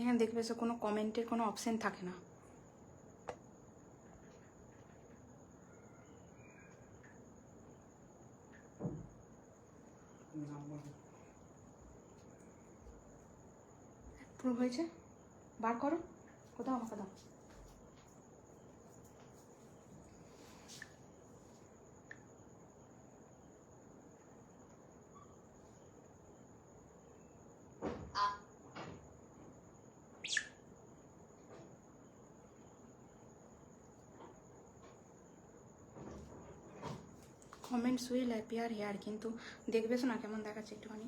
এখানে দেখবে সে কোনো কমেন্টের কোনো অপশন থাকে না। প্রুভ হয়েছে, বার করো, কোথাও আমাকে দাও। কমেন্টস উইল অ্যাপিয়ার হেয়ার, কিন্তু দেখবে না কেমন দেখাচ্ছে, একটুখানি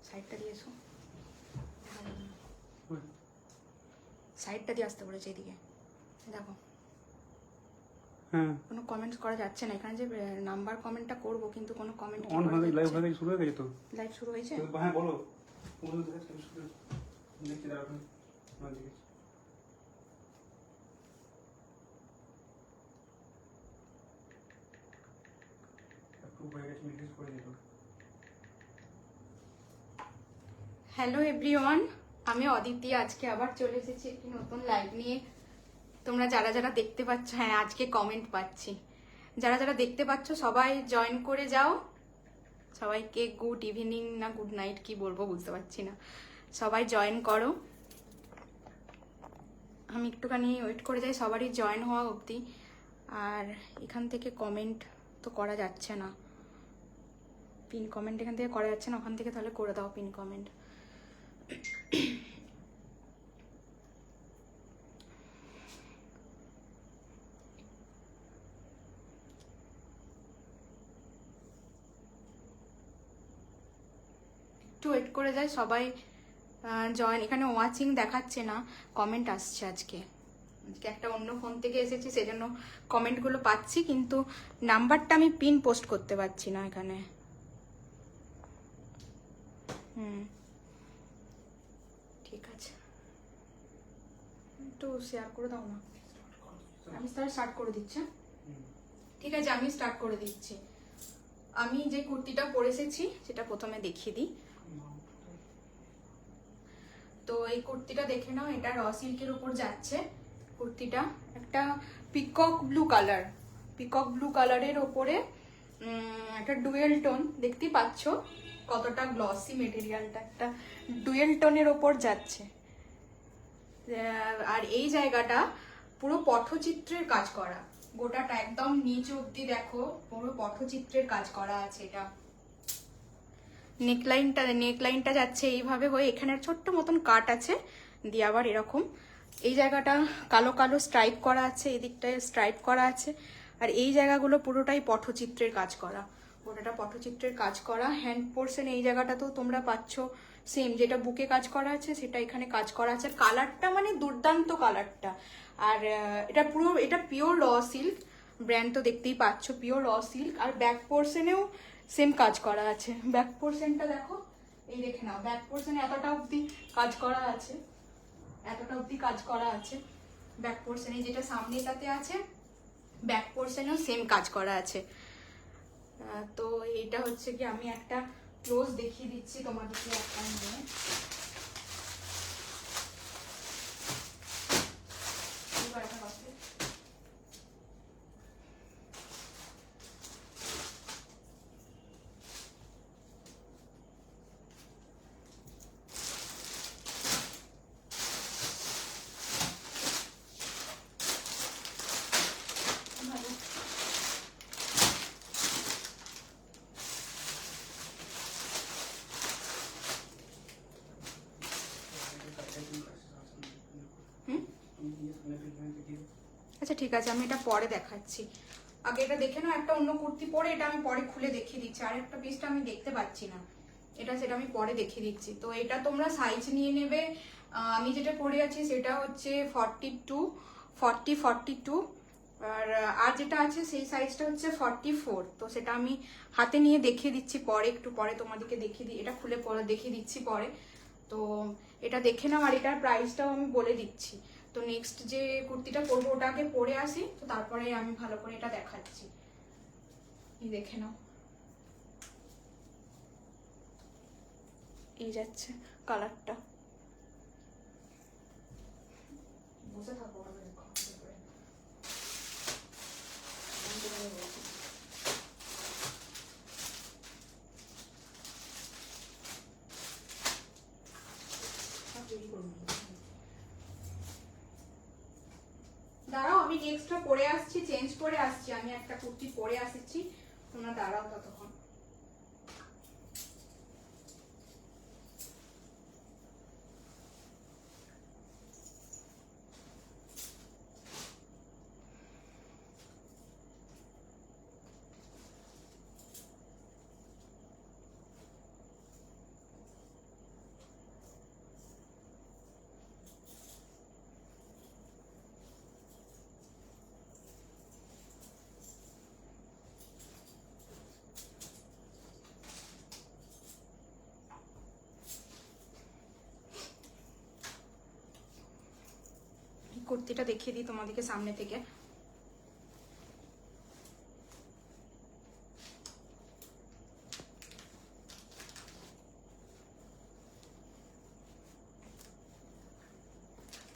সাইডটা দিয়ে এসো, সাইডটা দিয়ে আসতে বলেছে এদিকে, দেখো কোনো কমেন্টস করা যাচ্ছে না এখানে। যে নাম্বার কমেন্টটা করব কিন্তু কোনো কমেন্ট অন হয়ে লাইভ হয়ে শুরু হয়ে গেছে তো। লাইভ শুরু হয়েছে? হ্যাঁ বলো। কোন দিকে শুরু দেখি দাঁড়াও। না দেখি। একটু হয়ে গেছে, মেসেজ করে দিও। হ্যালো এভরিওয়ান, আমি অদিতি। আজকে আবার চলে এসেছি একটি নতুন লাইভ নিয়ে। তোমরা যারা যারা দেখতে পাচ্ছ, হ্যাঁ আজকে কমেন্ট পাচ্ছি, যারা যারা দেখতে পাচ্ছ সবাই জয়েন করে যাও। সবাইকে গুড ইভিনিং না গুড নাইট কি বলবো বুঝতে পারছি না, সবাই জয়েন করো। আমি একটুখানি ওয়েট করে যাই সবারই জয়েন হওয়া অবধি। আর এখান থেকে কমেন্ট তো করা যাচ্ছে না, পিন কমেন্ট এখান থেকে করা যাচ্ছে না, ওখান থেকে তাহলে করে দাও পিন কমেন্ট। একটু ওয়েট করে যাই সবাই জয়েন। এখানে ওয়াচিং দেখাচ্ছে না, কমেন্ট আসছে। আজকে একটা অন্য ফোন থেকে এসেছি সেজন্য কমেন্টগুলো পাচ্ছি, কিন্তু নাম্বারটা আমি পিন পোস্ট করতে পারছি না এখানে। ঠিক আছে, একটু শেয়ার করে দাও না। আমি তাহলে স্টার্ট করে দিচ্ছি। ঠিক আছে, আমি স্টার্ট করে দিচ্ছি। আমি যে কুর্তিটা পরে এসেছি সেটা প্রথমে দেখিয়ে দিই। তো এই কুর্তিটা দেখে নাও, এটা র সিল্কের উপর যাচ্ছে কুর্তিটা। একটা peacock blue colour, peacock blue কালারের ওপরে একটা ডুয়েল টোন, দেখতেই পাচ্ছ কতটা গ্লসি মেটেরিয়ালটা, একটা ডুয়েল টোনের ওপর যাচ্ছে। আর এই জায়গাটা পুরো পটচিত্রের কাজ করা, গোটাটা একদম নিচ অব্দি দেখো পুরো পটচিত্রের কাজ করা আছে। এটা নেকলাইনটা যাচ্ছে এইভাবে হয়ে, এখানে ছোট্ট মতন কাট আছে দিয়ে আবার এরকম এই জায়গাটা কালো কালো স্ট্রাইপ করা আছে, এদিকটায় স্ট্রাইপ করা আছে। আর এই জায়গাগুলো পুরোটাই পটচিত্রের কাজ করা, গোটাটা পটচিত্রের কাজ করা। হ্যান্ড পোর্শন এই জায়গাটাতেও তোমরা পাচ্ছ সেম, যেটা বুকে কাজ করা আছে সেটা এখানে কাজ করা আছে। আর কালারটা মানে দুর্দান্ত কালারটা। আর এটা পিওর র সিল্ক, ব্র্যান্ড তো দেখতেই পাচ্ছ পিওর র সিল্ক। আর ব্যাক পোর্শনেও সেম কাজ করা আছে। ব্যাক পোর্শনটা দেখো, এই দেখে নাও, ব্যাক পোর্শনে এতটা অবধি কাজ করা আছে, এতটা অবধি কাজ করা আছে ব্যাক পোর্শনে। যেটা সামনেটাতে আছে ব্যাক পোর্শনেও সেম কাজ করা আছে। তো এইটা হচ্ছে কি, আমি একটা ক্লোজ দেখিয়ে দিচ্ছি তোমাদেরকে একটা নিয়ে। আচ্ছা ঠিক আছে, আমি এটা পরে দেখাচ্ছি। আগে এটা দেখে নাও, একটা অন্য কুর্তি পরে এটা আমি পরে খুলে দেখিয়ে দিচ্ছি। আর একটা পিসটা আমি দেখতে পাচ্ছি না, এটা সেটা আমি পরে দেখিয়ে দিচ্ছি। তো এটা তোমরা সাইজ নিয়ে নেবে। আমি যেটা পরে আছি সেটা হচ্ছে 42 আর যেটা আছে সেই সাইজটা হচ্ছে 44। তো সেটা আমি হাতে নিয়ে দেখিয়ে দিচ্ছি পরে, একটু পরে তোমাদেরকে দেখিয়ে দিই, এটা খুলে পরে দেখিয়ে দিচ্ছি পরে। তো এটা দেখে নাও, আর এটার প্রাইসটাও আমি বলে দিচ্ছি। তো নেক্সট যে কুর্তিটা পরবো ওটা আগে পরে আসি, তো তারপরে আমি ভালো করে এটা দেখাচ্ছি। এই দেখে নাও, এই যাচ্ছে কালারটা। বসে থাকো দাঁড়াও, আমি নেক্সটটা পরে আসছি, চেঞ্জ করে আসছি। আমি একটা কুর্তি পরে আসছি, তোমরা দাঁড়াও ততক্ষণ। কুর্তিটা দেখিয়ে দিই তোমাদেরকে সামনে থেকে।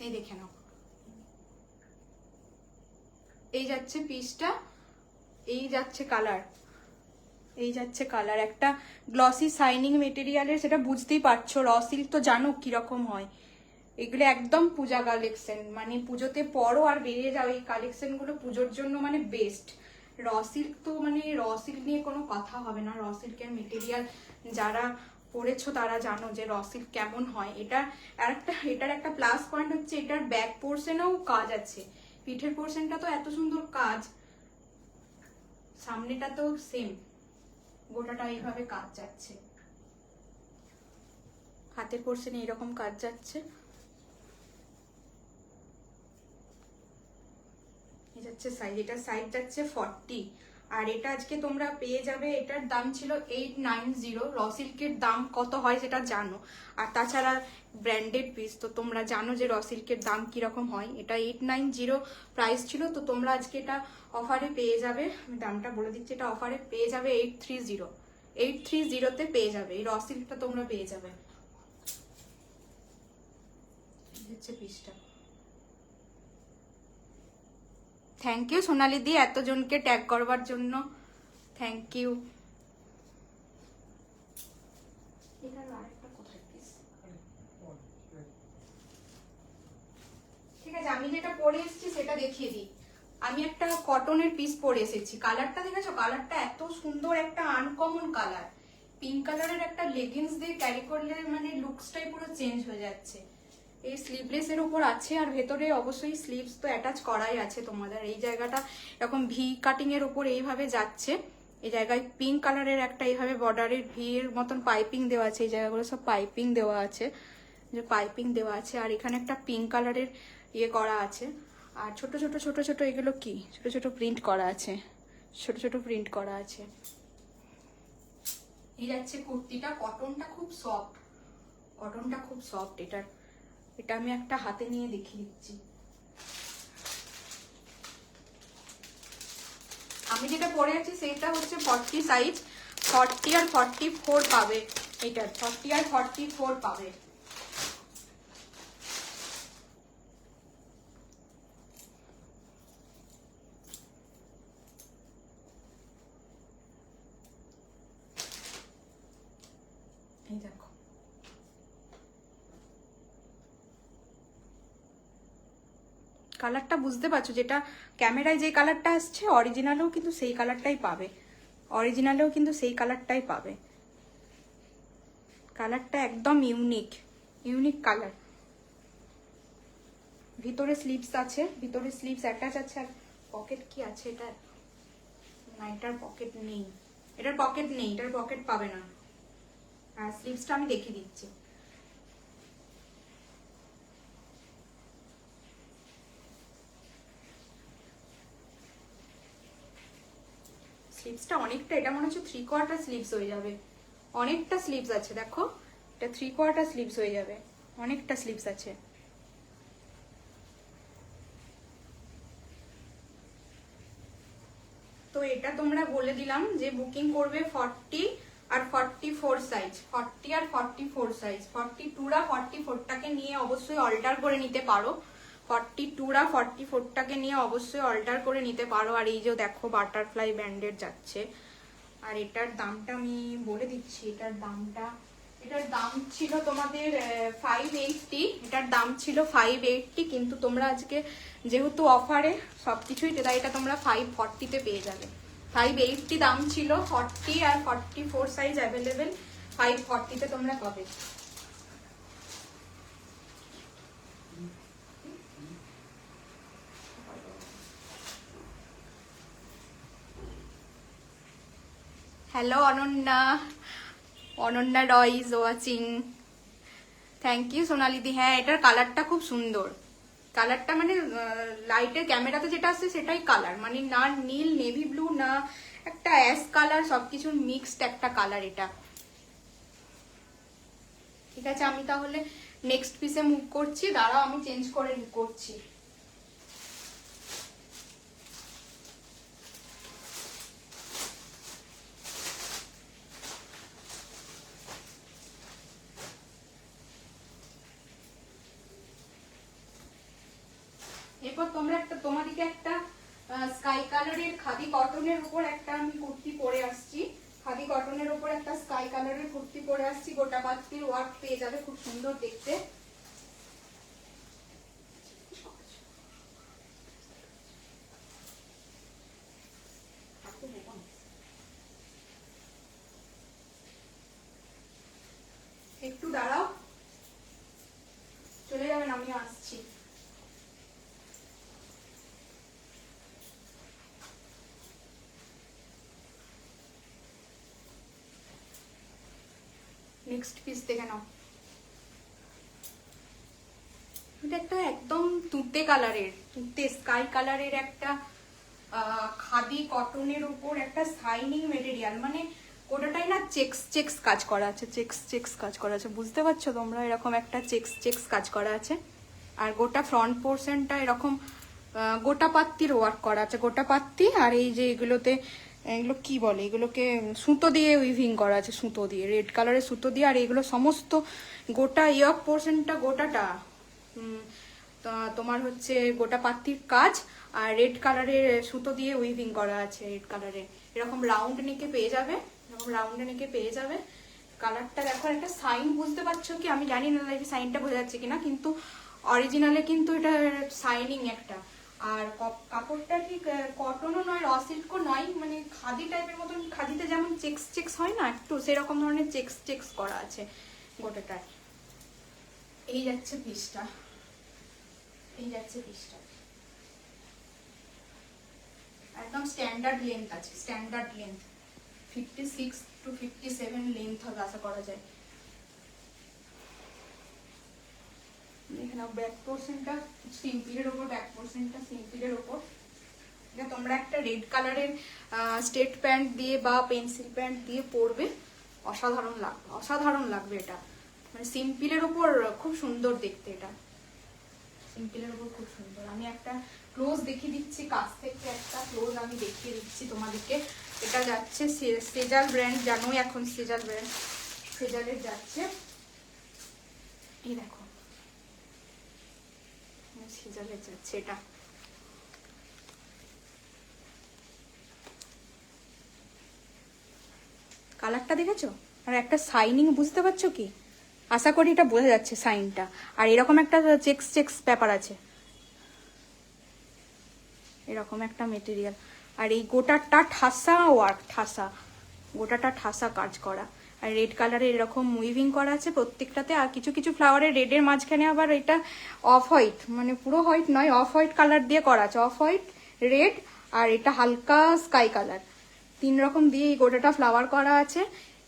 এই দেখে নাও, এই যাচ্ছে পিসটা, এই যাচ্ছে কালার, এই যাচ্ছে কালার। একটা গ্লসি শাইনিং মেটেরিয়ালের, সেটা বুঝতেই পারছো। র সিল্ক তো জানো কিরকম হয়। এগুলো একদম পূজা কালেকশন, মানে পুজোতে পরো আর বেরিয়ে যাও। এই কালেকশনগুলো পুজোর জন্য মানে বেস্ট। র সিল্ক তো মানে র সিল্ক নিয়ে কোনো কথা হবে না। র সিল্কের মেটেরিয়াল যারা পরেছো তারা জানো যে র সিল্ক কেমন হয়। এটার একটা প্লাস পয়েন্ট হচ্ছে এটার ব্যাক পোর্শনেও কাজ আছে। পিঠের পোর্শনটা তো এত সুন্দর কাজ, সামনেটা তো সেম, গোটাটা এইভাবে কাজ যাচ্ছে। হাতের পোর্শনে এরকম কাজ যাচ্ছে। যাচ্ছে সাইজ, এটা সাইজ যাচ্ছে 40। আর এটা আজকে তোমরা পেয়ে যাবে, এটার দাম ছিল 890। র সিল্কের দাম কত হয় সেটা জানো, আর তাছাড়া ব্র্যান্ডেড পিস তো তোমরা জানো যে র সিল্কের দাম কিরকম হয়। এটা 890 প্রাইস ছিল, তো তোমরা আজকে এটা অফারে পেয়ে যাবে। আমি দামটা বলে দিচ্ছি, এটা অফারে পেয়ে যাবে 830। 830-তে পেয়ে যাবে এই র সিল্কটা, তোমরা পেয়ে যাবে। হচ্ছে পিসটা। থ্যাংক ইউ সোনালি দি, এতজনকে ট্যাগ করবার জন্য থ্যাংক ইউ। ঠিক আছে, আমি যেটা পরে এসেছি সেটা দেখিয়ে দিই। আমি একটা কটনের পিস পরে এসেছি। কালারটা দেখেছো? কালারটা এত সুন্দর, একটা আনকমন কালার। পিঙ্ক কালারের একটা লেগিংস দিয়ে ক্যারি করলে মানে লুকসটাই পুরো চেঞ্জ হয়ে যাচ্ছে। এই স্লিভলেস এর উপর আছে, আর ভেতরে অবশ্যই স্লিভস তো অ্যাটাচ করাই আছে তোমাদের। এই জায়গাটা এরকম ভি কাটিং এর উপর এইভাবে যাচ্ছে। এই জায়গায় পিঙ্ক কালারের একটা এইভাবে বর্ডারের ভি এর মতন পাইপিং দেওয়া আছে। এই জায়গাগুলো সব পাইপিং দেওয়া আছে, যে পাইপিং দেওয়া আছে। আর এখানে একটা পিঙ্ক কালারের ইয়ে করা আছে। আর ছোট ছোট ছোট ছোট এগুলো কি ছোট ছোট প্রিন্ট করা আছে, ছোট ছোট প্রিন্ট করা আছে। এই যাচ্ছে কুর্তিটা। কটনটা খুব সফট, কটনটা খুব সফট এটার। এটা আমি একটা হাতে নিয়ে দেখিয়ে দিচ্ছি। আমি যেটা পরে আছি সেটা হচ্ছে 40 সাইজ। 40 আর 44 পাবে, এটা 40 আর 44 পাবে। এই দেখো, কালারটা বুঝতে পারছো? যেটা ক্যামেরায় যে কালারটা আসছে অরিজিনালেও কিন্তু সেই কালারটাই পাবে। অরিজিনালেও কিন্তু সেই কালারটাই পাবে। কালারটা একদম ইউনিক, ইউনিক কালার। ভিতরে স্লিভস আছে, ভিতরে স্লিভস অ্যাটাচ আছে। আর পকেট কি আছে এটা? না, এটার পকেট নেই, এটার পকেট নেই, এটার পকেট পাবে না। আর স্লিভসটা আমি দেখিয়ে দিচ্ছি। স্লিভসটা অনেকটা, এটা মনে হচ্ছে 3/4 স্লিভস হয়ে যাবে। অনেকটা স্লিভস আছে, দেখো এটা 3/4 স্লিভস হয়ে যাবে, অনেকটা স্লিভস আছে। তো এটা তোমরা বলে দিলাম যে বুকিং করবে 40 আর 44 সাইজ, 40 আর 44 সাইজ, 42রা 44টাকে নিয়ে অবশ্যই অল্টার করে নিতে পারো, 42রা 44টাকে নিয়ে অবশ্যই অল্টার করে নিতে পারো। আর এই যে দেখো বাটারফ্লাই ব্যান্ডেড যাচ্ছে। আর এটার দামটা আমি বলে দিচ্ছি, এটার দাম ছিল তোমাদের 580, এটার দাম ছিল 580, কিন্তু তোমরা আজকে যেহেতু অফারে সবকিছুই, তাই এটা তোমরা 540-তে পেয়ে যাবে। 580 দাম ছিল, 40 আর 44 সাইজ অ্যাভেলেবেল, 540-তে তোমরা পাবে। Hello Ananya Roy is watching, thank you সোনালিদি। হ্যাঁ, এটার কালারটা খুব সুন্দর, কালারটা মানে লাইটের ক্যামেরাতে যেটা আসছে সেটাই কালার, মানে না নীল নেভি ব্লু না একটা অ্যাশ কালার, সবকিছুর মিক্সড একটা কালার এটা। ঠিক আছে, আমি তাহলে নেক্সট পিসে মুভ করছি, দাঁড়াও আমি চেঞ্জ করে করছি। এরপর তোমাদেরকে একটা স্কাই কালারের খাদি কটনের উপর একটা আমি কুর্তি পরে আসছি, খাদি কটনের উপর একটা স্কাই কালারের কুর্তি পরে আসছি, গোটা পাত্তির ওয়ার্ক পেয়ে যাবে, খুব সুন্দর দেখতে। একটু দাঁড়াও, চলে যাবেন, আমি আসছি। নেক্সট পিস দেখে নাও, এটা একটা একদম তুতে কালারের, তুতে স্কাই কালারের একটা খাদি কটনের উপর একটা শাইনিং মেটেরিয়াল, মানে গোটাটাই না চেক্স কাজ করা আছে, চেক্স কাজ করা আছে, বুঝতে পারছো তোমরা? এরকম একটা চেক্স কাজ করা আছে। আর গোটা ফ্রন্ট পোর্শনটা এরকম গোটা পাত্তির ওয়ার্ক করা আছে, গোটা পাত্তি। আর এই যে এগুলোতে, এগুলো কি বলে, এগুলোকে সুতো দিয়ে উইভিং করা আছে, সুতো দিয়ে, রেড কালারের সুতো দিয়ে। আর এগুলো সমস্ত গোটা ইয়ক পোর্শনটা গোটাটা তোমার হচ্ছে গোটা পাত্তির কাজ, আর রেড কালারের সুতো দিয়ে উইভিং করা আছে, রেড কালারের। এরকম রাউন্ড নেকে পেয়ে যাবে, এরকম রাউন্ড নেকে পেয়ে যাবে। কালারটা দেখো, একটা সাইন বুঝতে পারছো কি? আমি জানি না এই সাইনটা বোঝা যাচ্ছে কিনা, কিন্তু অরিজিনালে কিন্তু এটা শাইনিং একটা। আর কাপড়টা ঠিক কটনও নয়, র সিল্কও নয়, মানে খাদি টাইপের মতন, খাদিতে যেমন চেক্স হয় না একটু, সেরকম ধরনের চেক্স করা আছে গোটাটায়। এই যাচ্ছে পিসটা, এই যাচ্ছে পিসটা, একদম স্ট্যান্ডার্ড লেন্থ আছে, স্ট্যান্ডার্ড লেন্থ 56 to 57 লেন্থ হবে আশা করা যায়। এখানে ব্যাক পোর্শনটা সিম্পলের উপর, ব্যাক পোর্শনটা সিম্পলের উপর। এটা তোমরা একটা রেড কালারের স্ট্রেট প্যান্ট দিয়ে বা পেন্সিল প্যান্ট দিয়ে পরবে, অসাধারণ লাগবে, অসাধারণ লাগবে এটা, মানে সিম্পলের উপর খুব সুন্দর দেখতে, এটা সিম্পলের উপর খুব সুন্দর। আমি একটা ক্লোজ দেখিয়ে দিচ্ছি, কাছ থেকে একটা ক্লোজ আমি দেখিয়ে দিচ্ছি তোমাদেরকে। এটা যাচ্ছে সেজাল ব্র্যান্ড, জানোই এখন সেজাল ব্র্যান্ড, সেজালের যাচ্ছে, এই দেখো সেজালের যাচ্ছে এটা। কালারটা দেখেছো? আর একটা শাইনিং বুঝতে পারছো কি? আশা করি এটা বোঝা যাচ্ছে সাইনটা। আর এরকম একটা চেক্স ব্যাপার আছে, এরকম একটা মেটেরিয়াল। আর এই গোটাটা ঠাসা ওয়ার্ক, ঠাসা, গোটাটা ঠাসা কাজ করা। আর রেড কালারের এরকম উইভিং করা আছে প্রত্যেকটাতে। আর কিছু কিছু ফ্লাওয়ারের রেডের মাঝখানে আবার এটা অফ হোয়াইট, মানে পুরো হোয়াইট নয়, অফ হোয়াইট কালার দিয়ে করা আছে, অফ হোয়াইট, রেড, আর এটা হালকা স্কাই কালার, 3 রকম দিয়ে এই গোটাটা ফ্লাওয়ার করা আছে।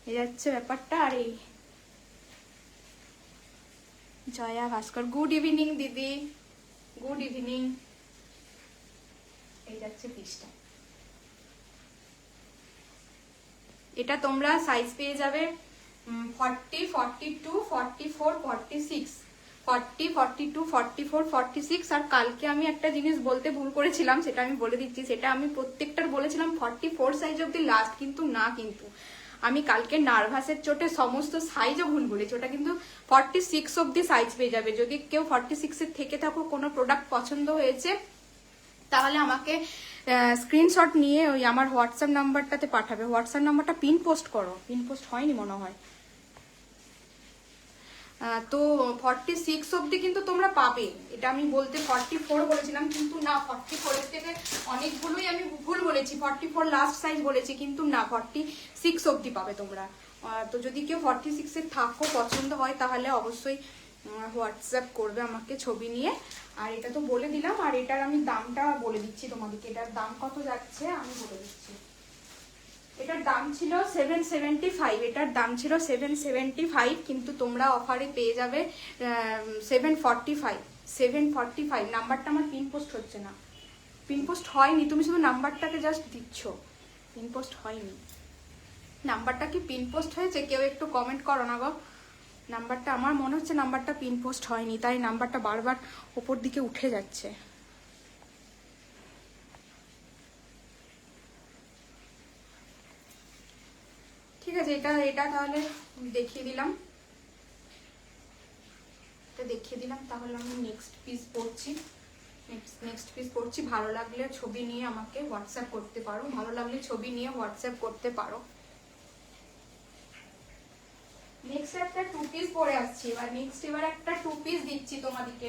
এই যাচ্ছে ব্যাপারটা। আর এই জয়া ভাস্কর, গুড ইভিনিং দিদি, গুড ইভিনিং। এই যাচ্ছে পিসটা। এটা তোমরা সাইজ পেয়ে যাবে 40, 42, 44, 46, 40, 42, 44, 46। আর কালকে আমি একটা জিনিস বলতে ভুল করেছিলাম, সেটা আমি বলে দিচ্ছি। সেটা আমি প্রত্যেকটার বলেছিলাম 44 সাইজ অব্দি লাস্ট, কিন্তু না, কিন্তু আমি কালকে নার্ভাসের চোটে সমস্ত সাইজও ভুল বলেছি, ওটা কিন্তু 46 অব্দি সাইজ পেয়ে যাবে। যদি কেউ 46-এর থেকে থাকো, কোনো প্রোডাক্ট পছন্দ হয়েছে, তাহলে আমাকে স্ক্রিনশট নিয়ে ওই আমার হোয়াটসঅ্যাপ নাম্বারটাতে পাঠাবে। হোয়াটসঅ্যাপ নাম্বারটা পিন পোস্ট করো, পিন পোস্ট হয়নি মনে হয়। তো 46 অব্দি কিন্তু তোমরা পাবে, এটা আমি বলতে 44 বলেছিলাম, কিন্তু না, 44-এর থেকে অনেকগুলোই আমি ভুল বলেছি, 44 লাস্ট সাইজ বলেছি, কিন্তু না, 46 অব্দি পাবে তোমরা। তো যদি কেউ 46-এর থাকো, পছন্দ হয়, তাহলে অবশ্যই হোয়াটসঅ্যাপ করবে আমাকে ছবি নিয়ে। আর এটা তো বলে দিলাম, আর এটার আমি দামটা বলে দিচ্ছি তোমাদেরকে, এটার দাম কত যাচ্ছে আমি বলে দিচ্ছি। এটার দাম ছিল 775, এটার দাম ছিল 775, কিন্তু তোমরা অফারে পেয়ে যাবে 745। নাম্বারটা আমার পিন পোস্ট হচ্ছে না, পিন পোস্ট হয়নি, তুমি শুধু নাম্বারটাকে জাস্ট দিচ্ছ, পিন পোস্ট হয়নি। নাম্বারটা কি পিন পোস্ট হয়েছে? কেউ একটু কমেন্ট করো না গো। নাম্বারটা, আমার মনে হচ্ছে নাম্বারটা পিন পোস্ট হয়নি, তাই নাম্বারটা বারবার ওপর দিকে উঠে যাচ্ছে। ঠিক আছে, এটা তাহলে দেখিয়ে দিলাম, তাহলে আমি নেক্সট পিস পড়ছি। ভালো লাগলে ছবি নিয়ে আমাকে হোয়াটসঅ্যাপ করতে পারো, নেক্সট একটা 2 পিস পরে আসছি। এবার একটা 2 পিস দিচ্ছি তোমাদেরকে,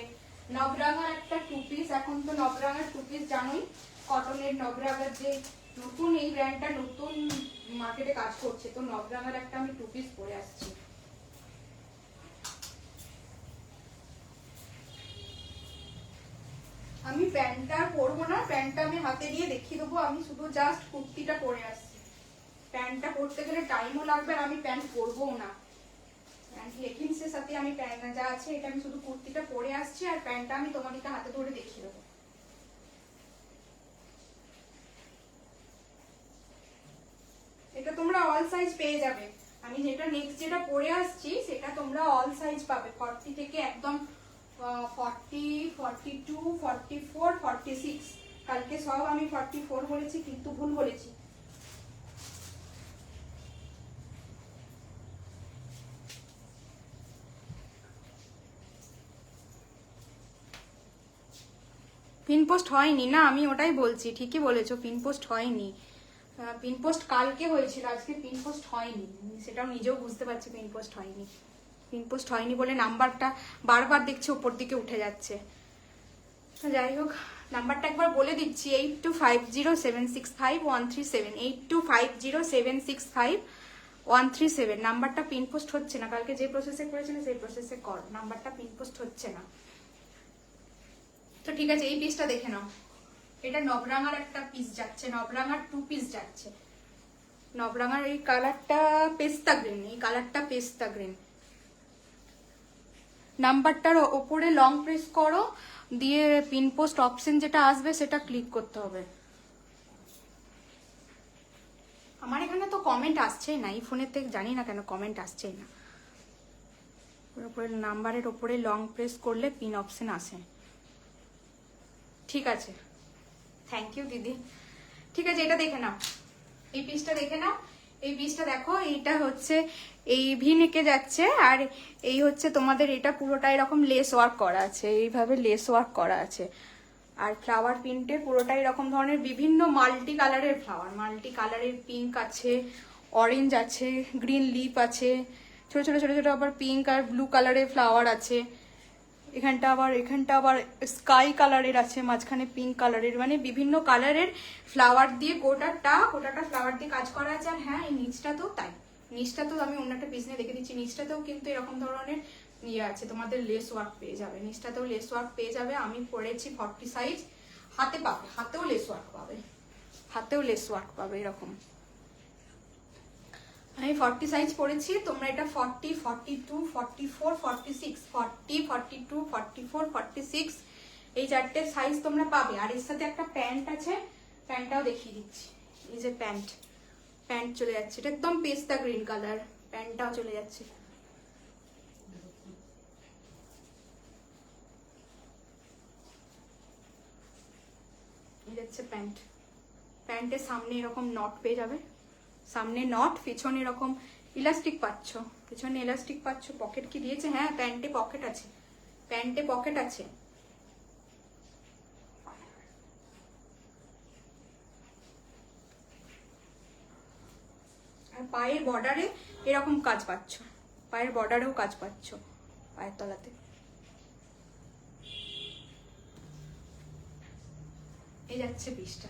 নবরাঙার একটা 2 পিস। এখন তো নবরাঙার 2 পিস জানোই, কটনের নবরাঙার যে নতুন, এই ব্র্যান্ডটা নতুন মার্কেটে কাজ করছে, তো নবরাঙার একটা আমি 2 পিস পরে আসছি। আমি প্যান্টটা পরবো না, প্যান্টটা আমি হাতে দিয়ে দেখিয়ে দেবো, আমি শুধু জাস্ট কুর্তিটা পরে আসছি। প্যান্টটা পরতে গেলে টাইমও লাগবে, আর আমি প্যান্ট পরবোও না। লেগিংসের সাথে আমি প্যান্ট যা আছে, এটা আমি শুধু কুর্তিটা পরে আসছি, আর প্যান্টটা আমি তোমাদেরকে হাতে ধরে দেখিয়ে দেবো। এটা তোমরা অল সাইজ পেয়ে যাবে। আমি যেটা পরে আসছি, সেটা তোমরা অল সাইজ পাবে, 40 থেকে একদম 40, 42, 44, 46। কালকে সব আমি 44 বলেছি, কিন্তু ভুল বলেছি। পিন পোস্ট হয়নি না, আমি ওটাই বলছি, ঠিকই বলেছো, পিন পোস্ট হয়নি। পিন পোস্ট কালকে হয়েছিল, আজকে পিন পোস্ট হয়নি, সেটাও নিজেও বুঝতে পারছি পিন পোস্ট হয়নি। পিন পোস্ট হয়নি বলে নাম্বারটা বারবার দেখছি ওপর দিকে উঠে যাচ্ছে। যাই হোক, নাম্বারটা একবার বলে দিচ্ছি, 8250765137, 8250765137। নাম্বারটা পিন পোস্ট হচ্ছে না, কালকে যে প্রসেসে করেছিল সেই প্রসেসে কর, নাম্বারটা পিন পোস্ট হচ্ছে না। তো ঠিক আছে, এই পিসটা দেখে নাও, এটা নবরাঙার একটা পিস যাচ্ছে, নবরাঙার 2 পিস যাচ্ছে। নবরাঙার এই কালারটা পেস্তা গ্রিন, নাম্বারটার ওপরে লং প্রেস করো, দিয়ে পিন পোস্ট অপশন যেটা আসবে সেটা ক্লিক করতে হবে। আমার এখানে তো কমেন্ট আসছেই না, এই ফোনের থেকে জানি না কেন কমেন্ট আসছেই না। ওপরে নাম্বারের ওপরে লং প্রেস করলে পিন অপশন আসে। ঠিক আছে, থ্যাংক ইউ দিদি। ঠিক আছে, এটা দেখে নাও, এই পিসটা দেখে নাও, এই পিসটা দেখো, এইটা হচ্ছে এই ভি নেকে যাচ্ছে, আর এই হচ্ছে তোমাদের এটা পুরোটা এরকম লেস ওয়ার্ক করা আছে, এইভাবে লেস ওয়ার্ক করা আছে। আর ফ্লাওয়ার প্রিন্টে পুরোটা এরকম ধরনের বিভিন্ন মাল্টি কালারের ফ্লাওয়ার, মাল্টি কালারের পিঙ্ক আছে, অরেঞ্জ আছে, গ্রিন লিপ আছে, ছোট ছোট ছোট ছোট আবার পিঙ্ক আর ব্লু কালারের ফ্লাওয়ার আছে। এখানটা আবার স্কাই কালারের আছে, মাঝখানে পিঙ্ক কালারের, মানে বিভিন্ন কালারের ফ্লাওয়ার দিয়ে গোটাটা ফ্লাওয়ার দিয়ে কাজ করা আছে। আর হ্যাঁ, এই নিচটাতেও তাই, নিচটাতেও আমি অন্য একটা পিছনে দেখে দিচ্ছি, নিচটাতেও কিন্তু এরকম ধরনের ইয়ে আছে, তোমাদের লেস ওয়ার্ক পেয়ে যাবে, নিচটাতেও লেস ওয়ার্ক পেয়ে যাবে। আমি পরেছি 40 সাইজ, হাতে পাবে, হাতেও লেস ওয়ার্ক পাবে এরকম। আমি 40 সাইজ পরেছি, তোমরা এটা 40, 42, 44, 46, 40, 42, 44, 46 এই 4টে সাইজ তোমরা পাবে। আর এর সাথে একটা প্যান্ট আছে, প্যান্টটাও দেখিয়ে দিচ্ছি। এই যে প্যান্ট চলে যাচ্ছে, এটা একদম পেস্তা গ্রিন কালার, প্যান্টটাও চলে যাচ্ছে। এই হচ্ছে প্যান্টের সামনে এরকম নট পেয়ে যাবে, সামনে নট, পিছনে এরকম ইলাস্টিক পাচ্ছ, পিছনে ইলাস্টিক পাচ্ছ। পকেট কি দিয়েছে? হ্যাঁ, প্যান্টে পকেট আছে, প্যান্টে পকেট আছে। আর পায়ের বর্ডারে এরকম কাজ পাচ্ছ, পায়ের বর্ডারেও কাজ পাচ্ছ পায়ের তলাতে। এই যাচ্ছে পিসটা,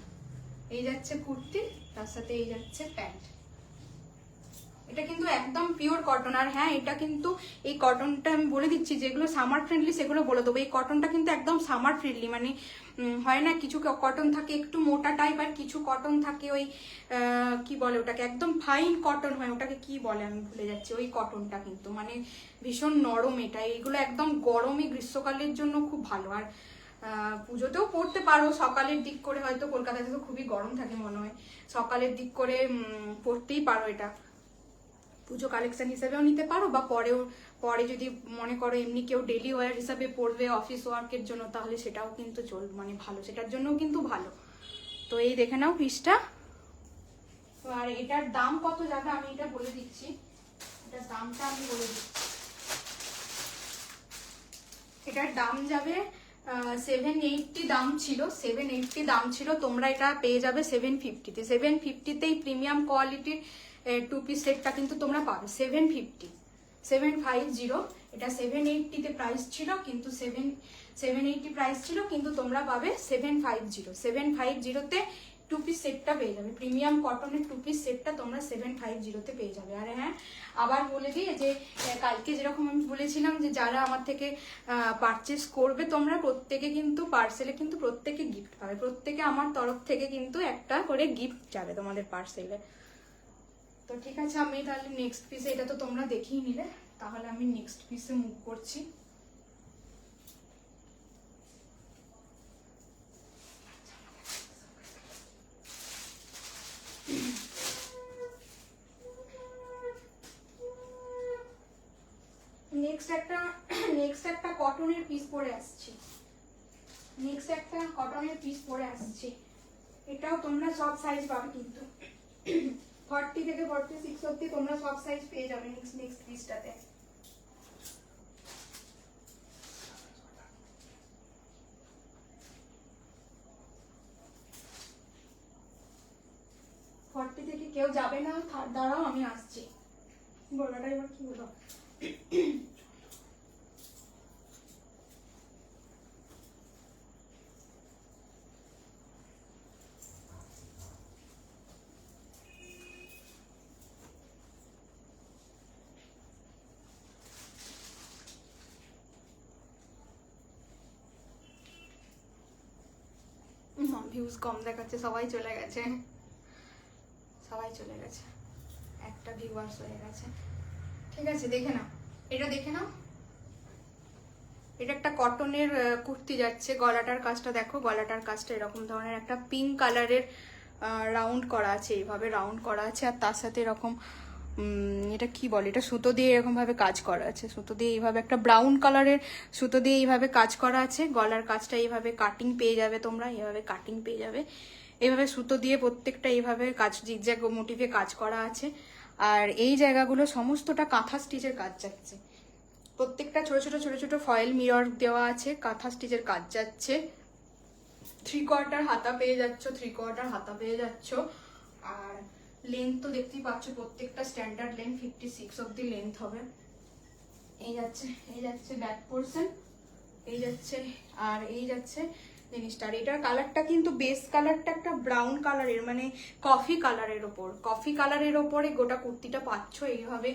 এই যাচ্ছে কুর্তি, তার সাথে এই যাচ্ছে প্যান্ট। এটা কিন্তু একদম পিওর কটন। আর হ্যাঁ, এটা কিন্তু এই কটনটা আমি বলে দিচ্ছি, যেগুলো সামার ফ্রেন্ডলি সেগুলো বলে দেবো। এই কটনটা কিন্তু একদম সামার ফ্রেন্ডলি, মানে হয় না কিছু কটন থাকে একটু মোটা টাইপ, আর কিছু কটন থাকে ওই কি বলে ওটাকে, একদম ফাইন কটন হয়, ওটাকে কি বলে আমি ভুলে যাচ্ছি। ওই কটনটা কিন্তু মানে ভীষণ নরম। এটা এইগুলো একদম গরমে গ্রীষ্মকালের জন্য খুব ভালো। আর পুজোতেও পরতে পারো, সকালের দিক করে, হয়তো কলকাতাতে তো খুবই গরম থাকে মনে হয়, সকালের দিক করে পরতেই পারো। এটা পুজো কালেকশন হিসেবেও নিতে পারো, বা পরে যদি মনে করো এমনি কেউ ডেলি ওয়্যার হিসাবে পরবে অফিস ওয়ার্কের জন্য, তাহলে সেটাও কিন্তু মানে ভালো, সেটার জন্যও কিন্তু ভালো। তো এই দেখে নাও পিসটা। আর এটার দাম কত যাবে আমি এটা বলে দিচ্ছি, এটার দামটা আমি বলে দিচ্ছি। এটার দাম যাবে 780 দাম ছিল, 780 দাম ছিল। তোমরা এটা পেয়ে যাবে 750-তে। 750-তেই প্রিমিয়াম কোয়ালিটির 2 পিস সেটটা কিন্তু তোমরা পাবে 750। এটা 780-তে প্রাইস ছিল, কিন্তু 780 প্রাইস ছিল, কিন্তু তোমরা পাবে 750-তে 2 পিস সেটটা পেয়ে যাবে। প্রিমিয়াম কটনের 2 পিস সেটটা তোমরা 750-তে পেয়ে যাবে। আর হ্যাঁ, আবার বলে দিই যে কালকে যেরকম আমি বলেছিলাম যে যারা আমার থেকে পারচেস করবে তোমরা প্রত্যেকে কিন্তু পার্সেলে কিন্তু প্রত্যেকে গিফট পাবে, প্রত্যেকে আমার তরফ থেকে কিন্তু একটা করে গিফট যাবে তোমাদের পার্সেলে। তো ঠিক আছে, আমি তাহলে নেক্সট পিসে, এটা তো তোমরা দেখেই নিলে, তাহলে আমি নেক্সট পিসে মুভ করছি। নেক্সট একটা কটনের পিস পরে আসছি, এটাও তোমরা সব সাইজ পাবে, কিন্তু 40 থেকে 46 অবধি তোমরা সব সাইজ পেয়ে যাবে নেক্সট পিসটাতে। থেকে কেউ যাবে না, দাঁড়াও আমি আসছি। গলাটা এবার কি হলো? ভিউজ কম দেখাচ্ছে, সবাই চলে গেছে, একটা ভিউয়ার্স হয়ে গেছে। ঠিক আছে, দেখে নাও, এটা দেখে নাও। এটা একটা কটনের কুর্তি যাচ্ছে, গলাটার কাজটা দেখো, গলাটার কাজটা এরকম ধরনের একটা পিঙ্ক কালারের রাউন্ড করা আছে, এইভাবে রাউন্ড করা আছে। আর তার সাথে এরকম এটা কি বলে, এটা সুতো দিয়ে এরকম ভাবে কাজ করা আছে, সুতো দিয়ে এইভাবে একটা ব্রাউন কালারের সুতো দিয়ে এইভাবে কাজ করা আছে। গলার কাজটা এইভাবে কাটিং পেয়ে যাবে তোমরা, এইভাবে কাটিং পেয়ে যাবে, এইভাবে সুতো দিয়ে প্রত্যেকটা এইভাবে কাজ জিগজ্যাগ মোটিভে কাজ করা আছে। আর এই জায়গাগুলো সমস্তটা কাঁথা স্টিচের কাজ যাচ্ছে, প্রত্যেকটা ছোট ছোট ফয়েল মিরর দেওয়া আছে, কাঁথা স্টিচের কাজ যাচ্ছে। 3/4 হাতা পেয়ে যাচ্ছ, আর লেন্থ তো দেখতেই পাচ্ছ, প্রত্যেকটা স্ট্যান্ডার্ড লেন্থ 56 অব্দি লেন্থ হবে। এই যাচ্ছে ব্যাক পোর্শন, আর এই যাচ্ছে জিনিসটা। আর এটার কালারটা কিন্তু বেস কালারটা একটা ব্রাউন কালারের, মানে কফি কালারের ওপরে গোটা কুর্তিটা পাচ্ছ এইভাবে।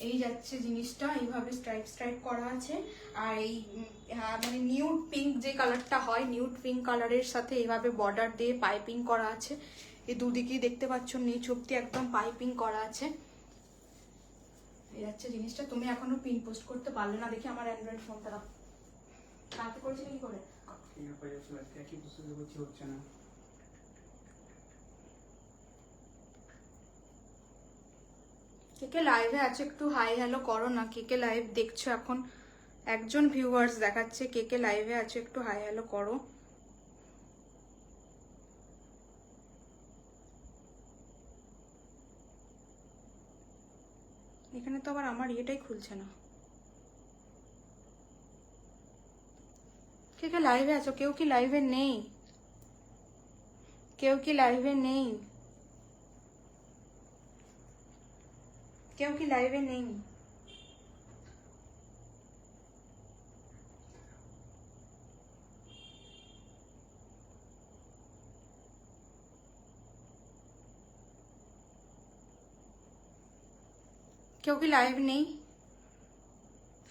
এই যাচ্ছে জিনিসটা, এইভাবে স্ট্রাইপ করা আছে। আর এই মানে নিউড পিঙ্ক যে কালারটা হয়, নিউড পিঙ্ক কালারের সাথে এইভাবে বর্ডার দিয়ে পাইপিং করা আছে। এই দুদিকেই দেখতে পাচ্ছ নিচ অব্দি একদম পাইপিং করা আছে। এই যাচ্ছে জিনিসটা। তুমি এখনো পিন পোস্ট করতে পারলে না, দেখি আমার অ্যান্ড্রয়েড ফোনটা দাও। কালকে করেছিলে কি করে? হচ্ছে না। কে লাইভে আছে একটু হাই হ্যালো করো না। কে লাইভ দেখছো এখন? একজন ভিউয়ার্স দেখাচ্ছে, কে লাইভে আছে একটু হাই হ্যালো করো। এখানে তো আবার আমার ইয়েটাই খুলছে না। কে কে লাইভে আছো? কেউ কি লাইভে নেই? কেউ কি লাইভে নেই? কেউ কি লাইভে নেই? কেউ কি লাইভ নেই?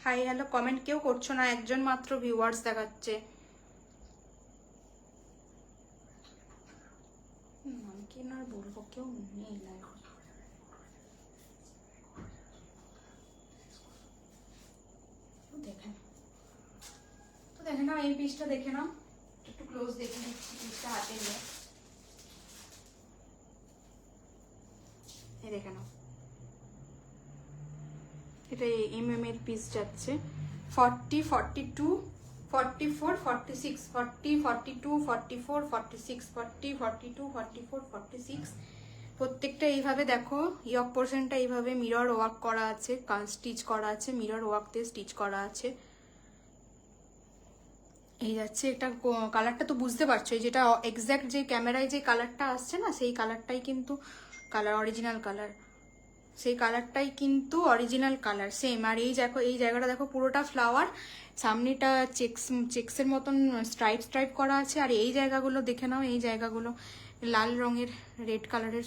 হাই হ্যালো কমেন্ট কেউ করছো না, একজন মাত্র ভিউয়ার্স দেখাচ্ছে। আমি কি না আর বলবো, কেউ নেই লাইভ। দেখেন তো, দেখে নাও এই পিসটা, দেখে নাও একটু ক্লোজ দেখে দিচ্ছি পিসটা হাতে নিয়ে। এই দেখে নাও, এটা এর পিস যাচ্ছে 40, 42, 44, 46, 40, 42, 44, 46, 40, 42, 44, 46। প্রত্যেকটা এইভাবে দেখো, ইয়ক পোর্শনটা এইভাবে মিরর ওয়ার্ক করা আছে, স্টিচ করা আছে, মিরর ওয়ার্ক দিয়ে স্টিচ করা আছে। এই যাচ্ছে, এটা কালারটা তো বুঝতে পারছো, যেটা এক্স্যাক্ট যে ক্যামেরায় যে কালারটা আসছে না, সেই কালারটাই কিন্তু কালার, অরিজিনাল কালার, সেই কালারটাই কিন্তু অরিজিনাল কালার সেম। আর এই দেখো, এই জায়গাটা দেখো পুরোটা ফ্লাওয়ার, সামনেটা চেক্সের মতন স্ট্রাইপ স্ট্রাইপ করা আছে। আর এই জায়গাগুলো দেখে নাও, এই জায়গাগুলো লাল রঙের রেড কালারের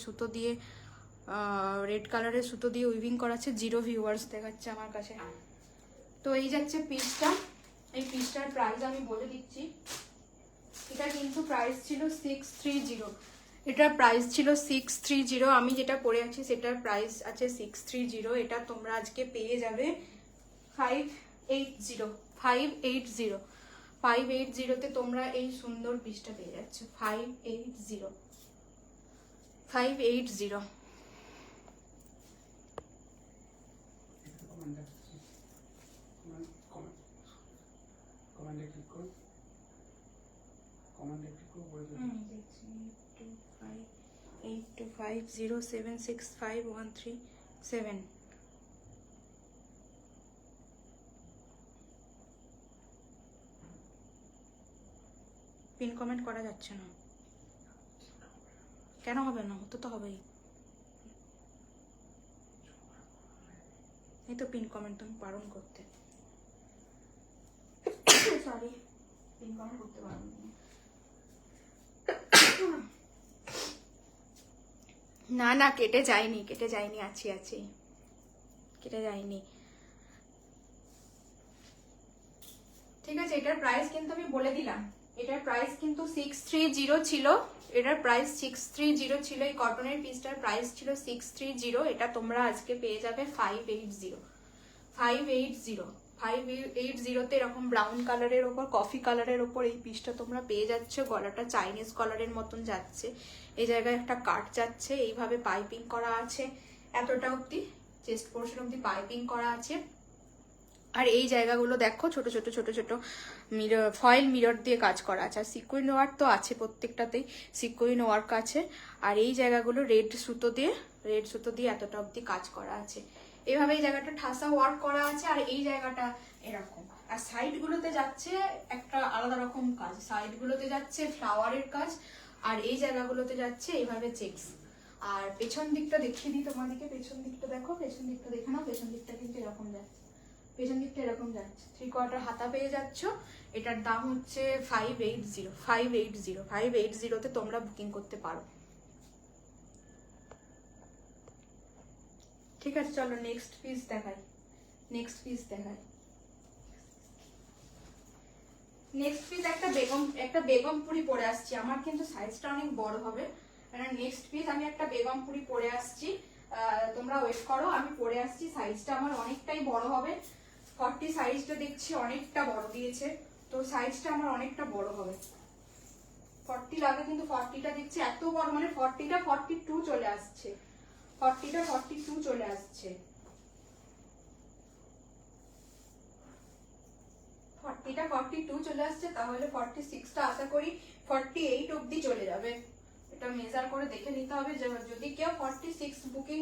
সুতো দিয়ে উইভিং করা আছে। 0 ভিউয়ার্স দেখাচ্ছে আমার কাছে। তো এই যাচ্ছে পিসটা। এই পিসটার প্রাইস আমি বলে দিচ্ছি। এটা কিন্তু প্রাইস ছিল 630। এটার প্রাইস ছিল 630। আমি যেটা পরে আছি সেটার প্রাইস আছে 630। এটা তোমরা আজকে পেয়ে যাবে 580। 580, 580-তে তোমরা এই সুন্দর পিসটা পেয়ে যাচ্ছ। 580, 580। কমান্ডে ক্লিক করো, কমান্ডে ক্লিক করো, বলে দেবো। 825825076513 পিন কমেন্ট করা যাচ্ছে না, কেন হবে না? হতে তো হবেই। এই তো পিন কমেন্ট তুমি বারণ করতে, সরি, পিন কমেন্ট করতে বারণ। না না, কেটে যায়নি, কেটে যায়নি, আছি, কেটে যায়নি। ঠিক আছে, এটার প্রাইস কিন্তু আমি বলে দিলাম। এটার প্রাইস কিন্তু 630 ছিল। এটার প্রাইস 630 ছিল। এই কটনের পিসটার প্রাইস ছিল 630। এটা তোমরা আজকে পেয়ে যাবে 580। 580, 580-তে এরকম ব্রাউন কালারের ওপর, কফি কালারের ওপর এই পিসটা তোমরা পেয়ে যাচ্ছ। গলাটা চাইনিজ কলারের মতন যাচ্ছে, এই জায়গায় একটা কাট যাচ্ছে, এইভাবে পাইপিং করা আছে এতটা অবধি, চেস্ট পোর্শন অবধি পাইপিং করা আছে। আর এই জায়গাগুলো দেখো, ছোট ছোট ছোট ছোট মিরর, ফয়েল মিরর দিয়ে কাজ করা আছে। আর সিকুইন ওয়ার্ক তো আছে, প্রত্যেকটাতেই সিকুইন ওয়ার্ক আছে। আর এই জায়গাগুলো রেড সুতো দিয়ে এতটা অবধি কাজ করা আছে। এভাবে এই জায়গাটা ঠাসা ওয়ার্ক করা আছে। আর এই জায়গাটা এরকম। আর সাইডগুলোতে যাচ্ছে একটা আলাদা রকম কাজ, সাইডগুলোতে যাচ্ছে ফ্লাওয়ারের কাজ, আর এই জায়গাগুলোতে যাচ্ছে এইভাবে চেক্স। আর পেছন দিকটা দেখিয়ে দিই তোমাদেরকে, পেছন দিকটা দেখো, পেছন দিকটা দেখে নাও। পেছন দিকটা কিন্তু এরকম যাচ্ছে, পেছন দিকটা এরকম যাচ্ছে। 3/4 হাতা পেয়ে যাচ্ছ। এটার দাম হচ্ছে 580। 580-তে তোমরা বুকিং করতে পারো। ঠিক আছে, চলো নেক্সট পিস দেখাই। নেক্সট পিস একটা বেগমপুরি পরে আসছি। আমার কিন্তু সাইজটা অনেক বড় হবে। নেক্সট পিস আমি একটা বেগমপুরি পরে আসছি। তোমরা ওয়েট করো, আমি পরে আসছি। সাইজটা আমার অনেকটাই বড় হবে। 40 সাইজটা দেখছি অনেকটা বড় দিয়েছে, তো সাইজটা আমার অনেকটা বড় হবে। 40 লাগে, কিন্তু 40টা দেখছি এত বড়, মানে 40টা 42 চলে আসছে। 40টা 42 চলে আসছে। 40টা 42 চলে আসছে, তাহলে 46টা আশা করি 48 অবধি চলে যাবে। এটা মেজার করে দেখে নিতে হবে। যদি কেউ 46 বুকিং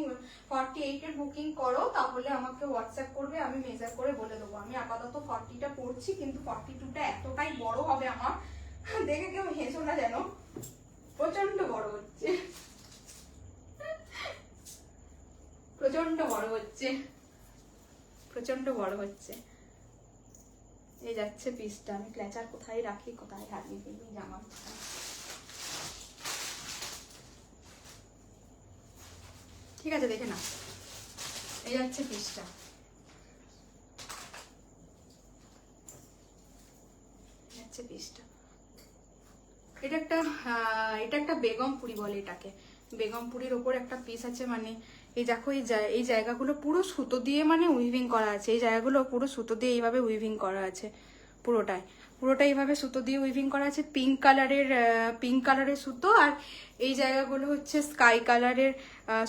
48 এর বুকিং করো তাহলে আমাকে হোয়াটসঅ্যাপ করবে, আমি মেজার করে বলে দেবো। আমি আপাতত 40টা পড়ছি, কিন্তু 42টা এতটাই বড় হবে আমার, দেখে কেউ হেসো না যেন, প্রচন্ড বড় হচ্ছে, প্রচন্ড বড় হচ্ছে, প্রচন্ড বড় হচ্ছে। এই যাচ্ছে পিসটা, আমি ক্ল্যাচার কোথায় রাখি, কোথায় হারিয়ে ফেলি জামা। ঠিক আছে, দেখে না, এই যাচ্ছে পিসটা। যাচ্ছে পিসটা। এটা একটা বেগমপুরি বলে এটাকে। বেগমপুরির ওপর একটা পিস আছে, মানে এই দেখো এই জায়গাগুলো পুরো সুতো দিয়ে মানে উইভিং করা আছে। এই জায়গাগুলো পুরো সুতো দিয়ে এইভাবে উইভিং করা আছে, পুরোটাই এইভাবে সুতো দিয়ে উইভিং করা আছে। পিঙ্ক কালারের সুতো, আর এই জায়গাগুলো হচ্ছে স্কাই কালারের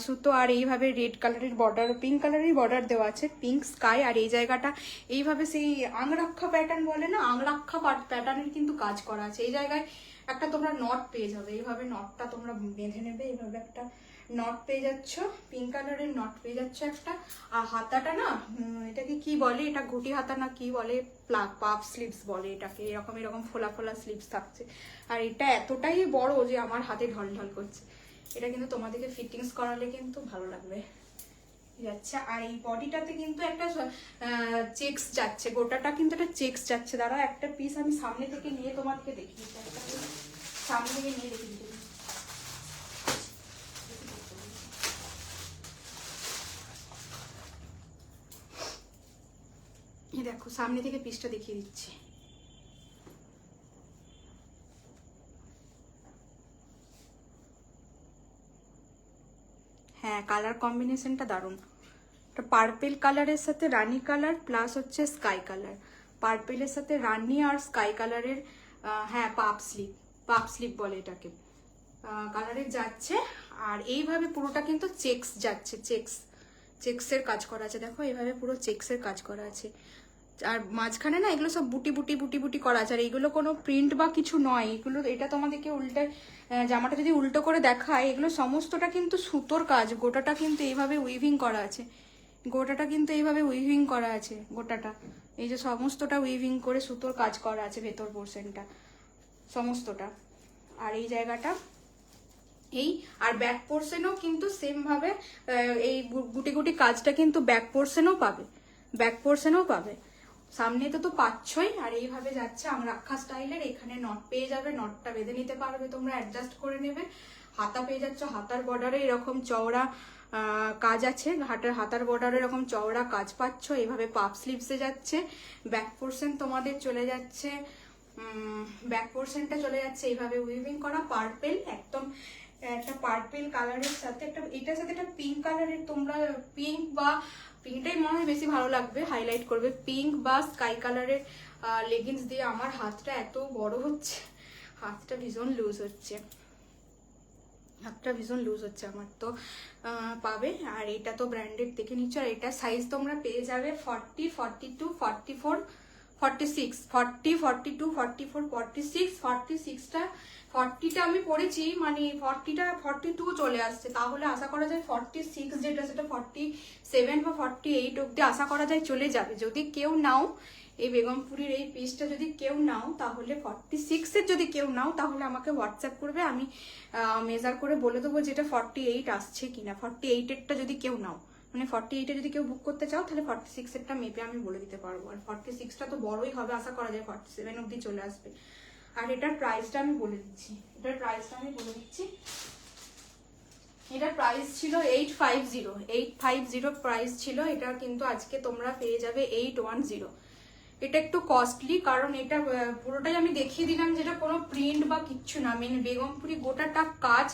সুতো, আর এইভাবে রেড কালারের বর্ডার, পিঙ্ক কালারের বর্ডার দেওয়া আছে, পিঙ্ক স্কাই। আর এই জায়গাটা এইভাবে সেই আংরাক্ষা প্যাটার্ন বলে না, আংরাক্ষা প্যাটার্নের কিন্তু কাজ করা আছে। এই জায়গায় একটা তোমরা নট পেয়ে যাবে, এইভাবে নটটা তোমরা বেঁধে নেবে, এইভাবে একটা নট পেয়ে যাচ্ছ, পিঙ্ক কালারের নট পেয়ে যাচ্ছ একটা। আর হাতাটা না, এটাকে কি বলে, এটা ঘুটি হাতা না কি বলে, পাফ স্লিভস বলে এটাকে। এরকম ফোলা ফোলা স্লিভস থাকছে, আর এটা এতটাই বড় যে আমার হাতে ঢলঢল করছে। এটা কিন্তু তোমাদেরকে ফিটিংস করালে কিন্তু ভালো লাগবে। যাচ্ছে, আর এই বডিটাতে কিন্তু একটা চেকস যাচ্ছে, গোটাটা কিন্তু একটা চেকস যাচ্ছে। দাঁড়াও, একটা পিস আমি সামনে থেকে নিয়ে তোমাদেরকে দেখিয়ে দিচ্ছি, সামনে থেকে নিয়ে দেখিয়ে দিচ্ছি। এই দেখো, সামনে থেকে পিসটা দেখিয়ে দিচ্ছি। হ্যাঁ, কালার কম্বিনেশনটা দারুণ। একটা পার্পেল কালারের সাথে রানি কালার প্লাস হচ্ছে স্কাই কালার, পার্পেলের সাথে রানি আর স্কাই কালারের, হ্যাঁ পাপ স্লিপ বলে এটাকে, কালারের যাচ্ছে। আর এইভাবে পুরোটা কিন্তু চেকস যাচ্ছে, চেকসের কাজ করা আছে। দেখো এইভাবে পুরো চেকসের কাজ করা আছে, আর মাঝখানে না এগুলো সব বুটি বুটি করা আছে। আর এইগুলো কোনো প্রিন্ট বা কিছু নয়, এটা তোমাদেরকে উল্টে, জামাটা যদি উল্টো করে দেখায়, এগুলো সমস্তটা কিন্তু সুতোর কাজ। গোটাটা কিন্তু এইভাবে উইভিং করা আছে, গোটাটা কিন্তু এইভাবে উইভিং করা আছে, গোটাটা এই যে সমস্তটা উইভিং করে সুতোর কাজ করা আছে, ভেতর পোর্শনটা সমস্তটা। আর এই জায়গাটা এই, আর ব্যাক পোর্শনেও কিন্তু সেম ভাবে এই গুটি কাজটা কিন্তু ব্যাক পোর্শনেও পাবে, সামনে তো পাচ্ছই। আর এইভাবে যাচ্ছে আংরাক্ষা স্টাইলের, এখানে নট পেয়ে যাবে, নটটা বেঁধে নিতে পারবে তোমরা, অ্যাডজাস্ট করে নেবে। হাতা পেয়ে যাচ্ছ, হাতার বর্ডারে এরকম চওড়া কাজ আছে, হাতার বর্ডারে এরকম চওড়া কাজ পাচ্ছ। এইভাবে পাপ স্লিভসে যাচ্ছে। ব্যাক পোর্শন তোমাদের চলে যাচ্ছে, ব্যাক পোর্শনটা চলে যাচ্ছে এইভাবে উইভিং করা, পার্পেল, একদম একটা পার্পেল কালারের সাথে একটা, এটার সাথে একটা পিঙ্ক কালারের, তোমরা পিঙ্ক বা পিঙ্কটাই মনে হয় বেশি ভালো লাগবে, হাইলাইট করবে, পিঙ্ক বা স্কাই কালারের লেগিংস দিয়ে। আমার হাতটা এত বড় হচ্ছে, হাতটা ভীষণ লুজ হচ্ছে আমার, তো পাবে। আর এটা তো ব্র্যান্ডেড দেখে নিচ্ছ। আর এটা সাইজ তোমরা পেয়ে যাবে 40, 42, 44, 46, 40, 42, 44, 46, 46টা 40টা আমি পড়েছি, মানে 42 চলে আসছে, তাহলে আশা করা যায় 46 যেটা সেটা 47 বা 48 অব্দি আশা করা যায় চলে যাবে। যদি কেউ নাও এই বেগমপুরির এই পিসটা, যদি কেউ নাও তাহলে 46-এর যদি কেউ নাও তাহলে আমাকে হোয়াটসঅ্যাপ করবে, আমি মেজার করে বলে দেবো যেটা 48 আসছে কিনা। 48-এরটা যদি কেউ নাও, মানে 48-এ যদি কেউ বুক করতে চাও তাহলে 46-এরটা মেপে আমি বলে দিতে পারবো। আর 46টা তো বড়ই হবে, আশা করা যায় 47 অব্দি চলে আসবে। আর এটার প্রাইসটা আমি বলে দিচ্ছি, এটার প্রাইস ছিল 850 প্রাইস ছিল এটা, কিন্তু আজকে তোমরা পেয়ে যাবে 810। এটা একটু কস্টলি, কারণ এটা পুরোটাই আমি দেখিয়ে দিলাম যেটা কোনো প্রিন্ট বা কিচ্ছু না, মানে বেগমপুরি গোটাটা কাজ,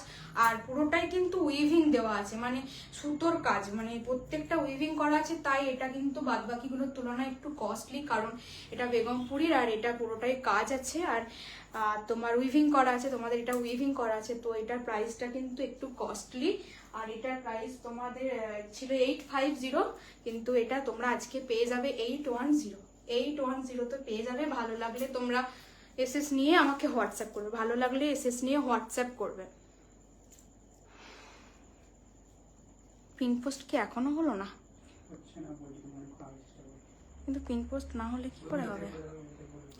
আর পুরোটাই কিন্তু উইভিং দেওয়া আছে, মানে সুতোর কাজ, মানে প্রত্যেকটা উইভিং করা আছে। তাই এটা কিন্তু বাদবাকিগুলোর তুলনায় একটু কস্টলি, কারণ এটা বেগমপুরির আর এটা পুরোটাই কাজ আছে, আর তোমার উইভিং করা আছে, তোমাদের এটা উইভিং করা আছে, তো এটার প্রাইসটা কিন্তু একটু কস্টলি। আর এটার প্রাইস তোমাদের ছিল 850, কিন্তু এটা তোমরা আজকে পেয়ে যাবে 810 তো পেয়ে যাবে। ভালো লাগলে তোমরা এসএস নিয়ে আমাকে হোয়াটসঅ্যাপ করবে, পিন পোস্ট কি এখনো হলো না? হচ্ছে না বলি তোমার খাওয়া চেষ্টা করো। কিন্তু পিন পোস্ট না হলে কি করে হবে?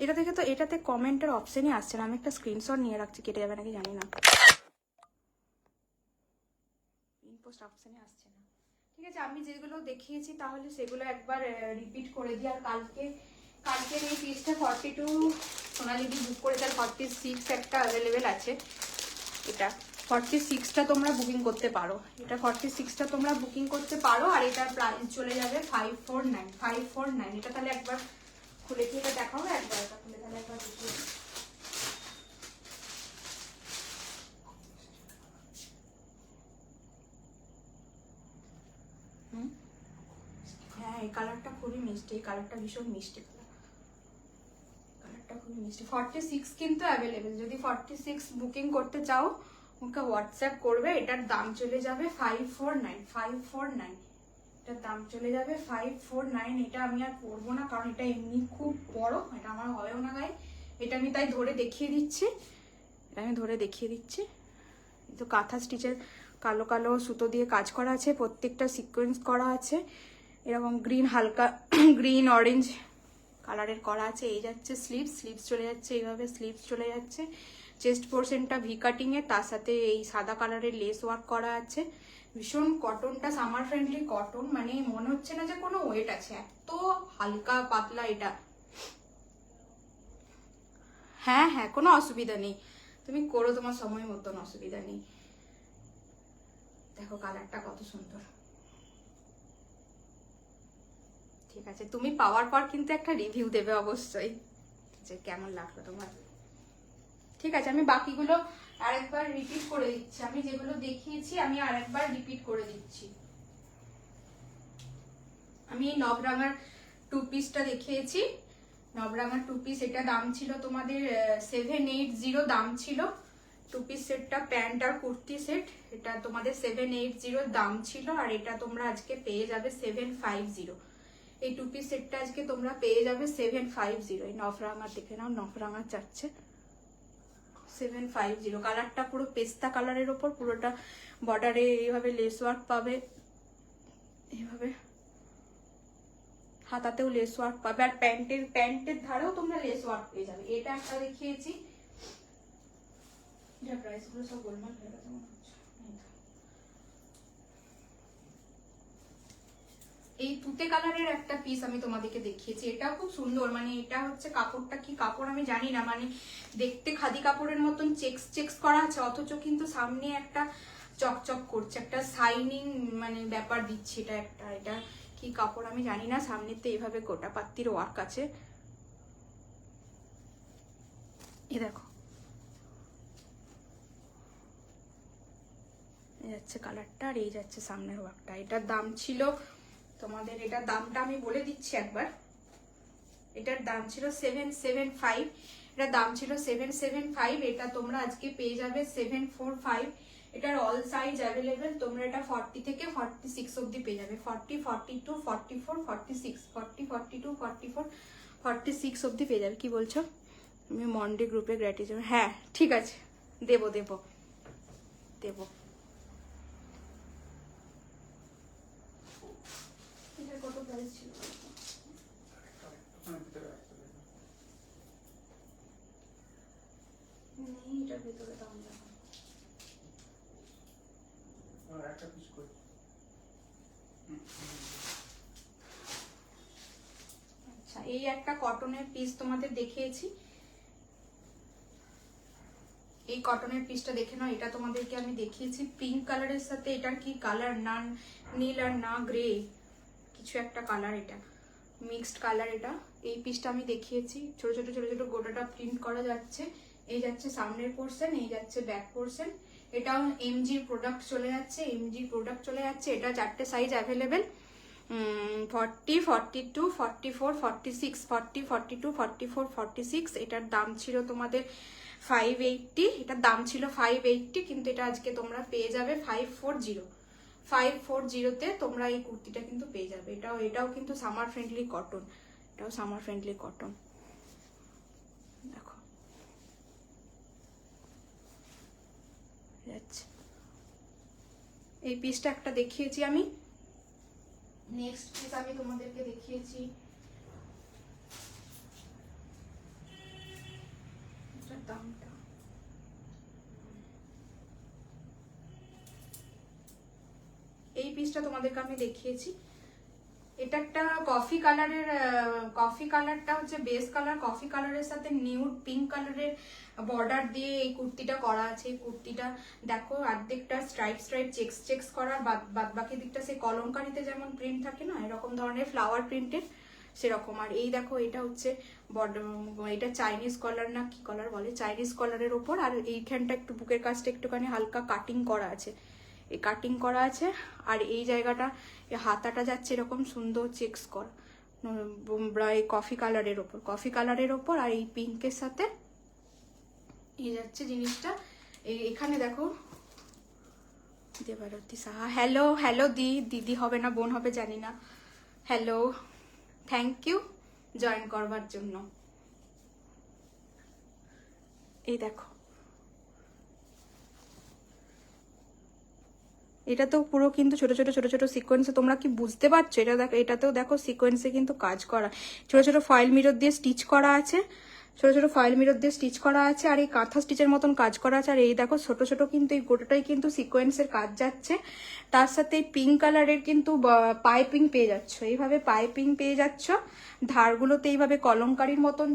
এটা থেকে তো এটাতে কমেন্টের অপশনই আসছে না। আমি একটা স্ক্রিনশট নিয়ে রাখছি, কেটে যাবে নাকি জানি না। পিন পোস্ট অপশনই আসছে না। ঠিক আছে, আমি যেগুলো দেখিয়েছি তাহলে সেগুলো একবার রিপিট করে দিই। আর কালকের এই পিসটা 42 সোনালিদি বুক করে, তার 46 একটা অ্যাভেলেবেল আছে। এটা 46টা তোমরা বুকিং করতে পারো, এটা 46টা তোমরা বুকিং করতে পারো। আর এটার প্রাইস চলে যাবে 549। এটা তাহলে একবার খুলে কি এটা দেখাও, একবার এটা খুলে তাহলে একবার দেখিয়ে দিই। হ্যাঁ, এই কালারটা খুবই মিষ্টি, এই কালারটা ভীষণ মিষ্টি কালারটা খুবই মিষ্টি। 46 কিন্তু অ্যাভেলেবেল, যদি 46 বুকিং করতে চাও ওকে হোয়াটসঅ্যাপ করবে। এটার দাম চলে যাবে 549। এটার দাম চলে যাবে 549। এটা আমি আর পরবো না, কারণ এটা এমনি খুব বড়, এটা আমার হবেও না গায়ে। এটা আমি তাই ধরে দেখিয়ে দিচ্ছি, তো কাঁথা স্টিচের কালো কালো সুতো দিয়ে কাজ করা আছে, প্রত্যেকটা সিকোয়েন্স করা আছে। এরকম গ্রিন, হালকা গ্রিন অরেঞ্জ কালারের করা আছে। এই যাচ্ছে স্লিভস চলে যাচ্ছে এইভাবে, স্লিভস চলে যাচ্ছে। চেস্ট পোর্শনটা ভি কাটিং এর, তার সাথে এই সাদা কালারের লেস ওয়ার্ক করা আছে। ভীষণ কটনটা সামার ফ্রেন্ডলি কটন, মানে মনে হচ্ছে না যে কোনো ওয়েট আছে, এত হালকা পাতলা এটা। হ্যাঁ হ্যাঁ, কোনো অসুবিধা নেই, তুমি করো তোমার সময় মতন, অসুবিধা নেই। দেখো কালারটা কত সুন্দর। ঠিক আছে, তুমি পাওয়ার পর কিন্তু একটা রিভিউ দেবে অবশ্যই, যে কেমন লাগলো তোমার। ঠিক আছে, আমি বাকিগুলো আরেকবার রিপিট করে দিচ্ছি, আমি যেগুলো দেখিয়েছি আমি আরেকবার রিপিট করে দিচ্ছি। আমি নবরাঙার 2 পিসটা দেখিয়েছি, নবরাঙার 2 পিস। এটা দাম ছিল তোমাদের 780 দাম ছিল। 2 পিস সেটটা প্যান্ট আর কুর্তি সেট, এটা তোমাদের 780 দাম ছিল। আর এটা তোমরা আজকে পেয়ে যাবে 750। এই 2 পিস সেটটা আজকে তোমরা পেয়ে যাবে 750। এই নবরাঙার দেখে নাও, নবরাঙার যাচ্ছে 750। কালারটা পুরো পেস্তা কালারের ওপর, পুরোটা বর্ডারে এইভাবে লেস ওয়ার্ক পাবে, এইভাবে হাতাতেও লেস ওয়ার্ক পাবে। আর প্যান্টের ধারেও তোমরা লেস ওয়ার্ক পেয়ে যাবে। এটা একটা দেখিয়েছি, এটা প্রাইস গুলো সব গোলমাল হয়ে গেছে মনে হচ্ছে। এই তুতে কালারের একটা পিস আমি তোমাদেরকে দেখিয়েছি, এটাও খুব সুন্দর। মানে এটা হচ্ছে কাপড়টা কি কাপড় আমি জানি না, মানে দেখতে খাদি কাপড়ের মতন চেক্স করা আছে, অথচ কিন্তু সামনে একটা চকচক করছে, একটা শাইনিং মানে ব্যাপার দিচ্ছে। এটা কি কাপড় আমি জানি না। সামনেতে এইভাবে গোটা পাত্তির ওয়ার্ক আছে, এই দেখো, এই যাচ্ছে কালারটা, আর এই যাচ্ছে সামনের ওয়ার্কটা। এটার দাম ছিল তোমাদের, এটার দামটা আমি বলে দিচ্ছি একবার। এটার দাম ছিল 775, এটার দাম ছিল 775। এটা তোমরা আজকে পেয়ে যাবে 745। এটার অল সাইজ অ্যাভেলেবেল, তোমরা এটা 40 থেকে 46 অবধি পেয়ে যাবে। 40, 42, 44, 46, 40, 42, 44, 46 অবধি পেয়ে যাবে। কি বলছো? আমি মন্ডে গ্রুপে গ্র্যাটিটিউড, হ্যাঁ ঠিক আছে, দেবো। এটার কত প্রাইস ছিল? এটার ভিতরে দাম দেখো, একটা পিস করে। আচ্ছা, এই একটা কটনের পিস তোমাদের দেখিয়েছি, এই কটনের পিসটা দেখে নাও। এটা তোমাদেরকে আমি দেখিয়েছি পিঙ্ক কালারের সাথে, এটার কি কালার, না নীল আর না গ্রে, কিছু একটা কালার, এটা মিক্সড কালার। এটা এই পিসটা আমি দেখিয়েছি, ছোট ছোট গোটাটা প্রিন্ট করা যাচ্ছে। এই যাচ্ছে সামনের পোর্শন, এই যাচ্ছে ব্যাক পোর্শন। এটাও এমজির প্রোডাক্ট চলে যাচ্ছে। এটা 4টে সাইজ অ্যাভেলেবেল, 40, 42, 44, 46, 40, 42, 44, 46। এটার দাম ছিল তোমাদের 580, এটার দাম ছিল 580, কিন্তু এটা আজকে তোমরা পেয়ে যাবে 540-তে তোমরা এই কুর্তিটা কিন্তু পেয়ে যাবে। এটাও কিন্তু সামার ফ্রেন্ডলি কটন, দেখো যাচ্ছে। এই পিসটা একটা দেখিয়েছি আমি। নেক্সট পিস আমি তোমাদেরকে দেখিয়েছি, এটার দামটা এই পিসটা তোমাদেরকে আমি দেখিয়েছি। এটা একটা কফি কালারের, কফি কালারটা হচ্ছে বেস কালার, কফি কালারের সাথে নিউড পিঙ্ক কালারের বর্ডার দিয়ে এই কুর্তিটা করা আছে। এই কুর্তিটা দেখো অর্ধেকটা স্ট্রাইপ স্ট্রাইপ চেক্স চেক্স করার, বাদ বাকি দিকটা সেই কলমকারিতে যেমন প্রিন্ট থাকে না, এরকম ধরনের ফ্লাওয়ার প্রিন্টের সেরকম। আর এই দেখো এটা হচ্ছে এটা চাইনিজ কলার না কি কলার বলে, চাইনিজ কলারের ওপর। আর এইখানটা একটু বুকের কাছটা একটুখানি হালকা কাটিং করা আছে, এই কাটিং করা আছে। আর এই জায়গাটা হাতাটা যাচ্ছে এরকম সুন্দর চেক্স করা এই কফি কালারের ওপর, কফি কালারের ওপর। আর এই পিঙ্কের সাথে এই যাচ্ছে জিনিসটা। এখানে দেখো দেবারতী সাহা, হ্যালো হ্যালো দিদি হবে না বোন হবে জানি না, হ্যালো, থ্যাংক ইউ জয়েন করবার জন্য। এই দেখো এটা তো পুরো কিন্তু ছোট ছোট ছোট ছোট সিকোয়েন্সে, তোমরা কি বুঝতে পারছো? এটা দেখো, এটাতেও দেখো সিকোয়েন্সে কিন্তু কাজ করা, ছোট ছোট ফয়েল মিরর দিয়ে স্টিচ করা আছে, ছোট ছোট ফয়েল মিরর দিয়ে স্টিচ করা আছে। আর এই কাঁথা স্টিচের মতন কাজ করা আছে। আর এই দেখো ছোট ছোট কিন্তু এই গোটাটাই কিন্তু সিকোয়েন্সের কাজ যাচ্ছে। তার সাথে এই পিঙ্ক কালারের কিন্তু পাইপিং পেয়ে যাচ্ছ, এইভাবে পাইপিং পেয়ে যাচ্ছ। ধারগুলোতে এইভাবে কলমকারির মতন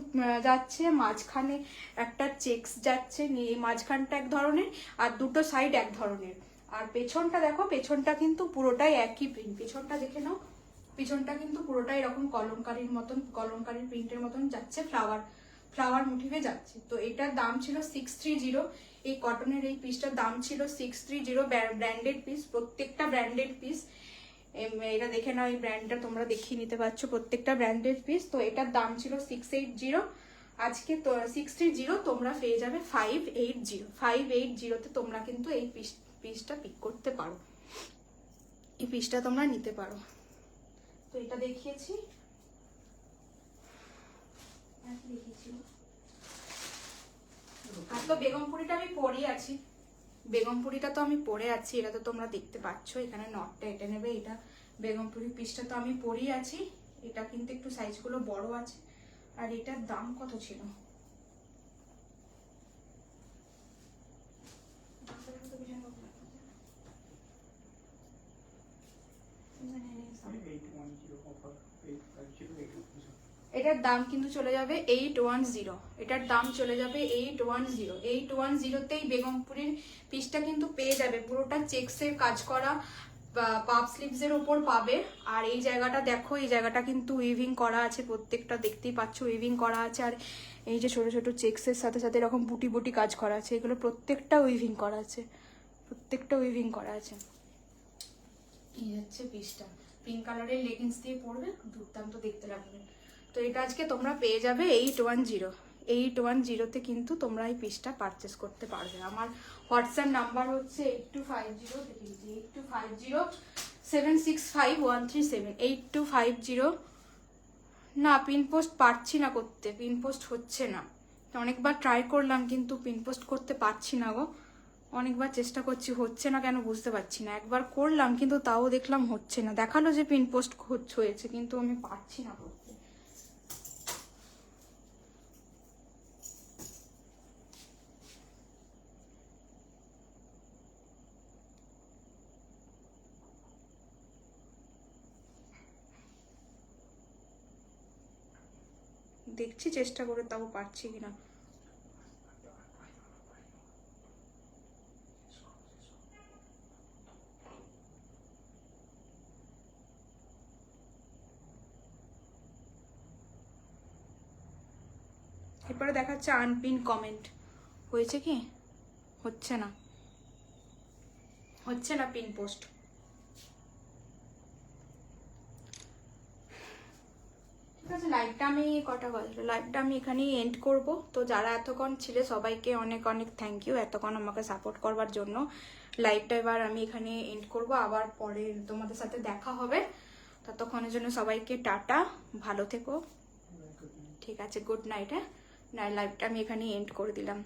যাচ্ছে, মাঝখানে একটা চেক্স যাচ্ছে, মাঝখানটা এক ধরনের আর দুটো সাইড এক ধরনের। আর পেছনটা দেখো, পেছনটা কিন্তু পুরোটাই একই প্রিন্ট, পেছনটা দেখে নাও, পিছনটা কিন্তু পুরোটাই এরকম কলমকারির মতন, কলমকারির প্রিন্টের মতন যাচ্ছে, ফ্লাওয়ার মোটিভে যাচ্ছে। তো এটার দাম ছিল 630। এই কটনের এই পিসটার দাম ছিল 630, ব্র্যান্ডেড পিস, প্রত্যেকটা ব্র্যান্ডেড পিস। এটা দেখে নাও, এই ব্র্যান্ডটা তোমরা দেখিয়ে নিতে পারছো, প্রত্যেকটা ব্র্যান্ডেড পিস। তো এটার দাম ছিল 680, আজকে তো 630 তোমরা পেয়ে যাবে 580 তে। তোমরা কিন্তু এই পিসটা পিক করতে পারো, এই পিসটা তোমরা নিতে পারো। তো এটা দেখিয়েছি, আর তো বেগমপুরিটা আমি পরে আছি, বেগমপুরিটা তো আমি পরে আছি, এটা তো তোমরা দেখতে পাচ্ছ, এখানে নটটা এটা নেবে। এটা বেগমপুরি পিসটা তো আমি পরেই আছি, এটা কিন্তু একটু সাইজগুলো বড় আছে। আর এটার দাম কত ছিল, এটার দাম কিন্তু চলে যাবে 810, এটার দাম চলে যাবে 810। 810তেই বেগমপুরির পিসটা কিন্তু পেয়ে যাবে, পুরোটা চেক্সের কাজ করা, পাপ স্লিভস এর উপর পাবে। আর এই জায়গাটা দেখো, এই জায়গাটা কিন্তু উইভিং করা আছে, প্রত্যেকটা দেখতেই পাচ্ছ উইভিং করা আছে। আর এই যে ছোট ছোট চেক্সের সাথে সাথে এরকম বুটি বুটি কাজ করা আছে, এগুলো প্রত্যেকটা উইভিং করা আছে, প্রত্যেকটা উইভিং করা আছে। এই হচ্ছে পিসটা, পিঙ্ক কালারের লেগিংস দিয়ে পরবে, দুর্দান্ত দেখতে লাগবে। তো এটা আজকে তোমরা পেয়ে যাবে 810। 810তে কিন্তু তোমরা এই পিসটা পারচেস করতে পারবে। আমার হোয়াটসঅ্যাপ নাম্বার হচ্ছে 8250 8250 না, পিনপোস্ট পারছি না করতে, পিনপোস্ট হচ্ছে না, অনেকবার ট্রাই করলাম কিন্তু পিনপোস্ট করতে পারছি না গো, অনেকবার চেষ্টা করছি, হচ্ছে না কেন বুঝতে পারছি না। একবার করলাম কিন্তু তাও দেখলাম হচ্ছে না, দেখালো যে পিনপোস্ট হয়েছে কিন্তু আমি পারছি না করতে। দেখছি চেষ্টা করে, তাও পারছি কিনা। এরপরে দেখাচ্ছে আনপিন কমেন্ট, হয়েছে কি, হচ্ছে না, হচ্ছে না পিন পোস্ট। ঠিক আছে, লাইভটা আমি কটা বাজলো, লাইভটা আমি এখানেই এন্ড করব। তো যারা এতক্ষণ ছিলে সবাইকে অনেক অনেক থ্যাংক ইউ, এতক্ষণ আমাকে সাপোর্ট করবার জন্য। লাইভটা এবার আমি এখানে এন্ড করব, আবার পরে তোমাদের সাথে দেখা হবে। ততক্ষণের জন্য সবাইকে টাটা, ভালো থেকো, ঠিক আছে, গুড নাইট। হ্যাঁ, লাইভটা আমি এখানেই এন্ড করে দিলাম।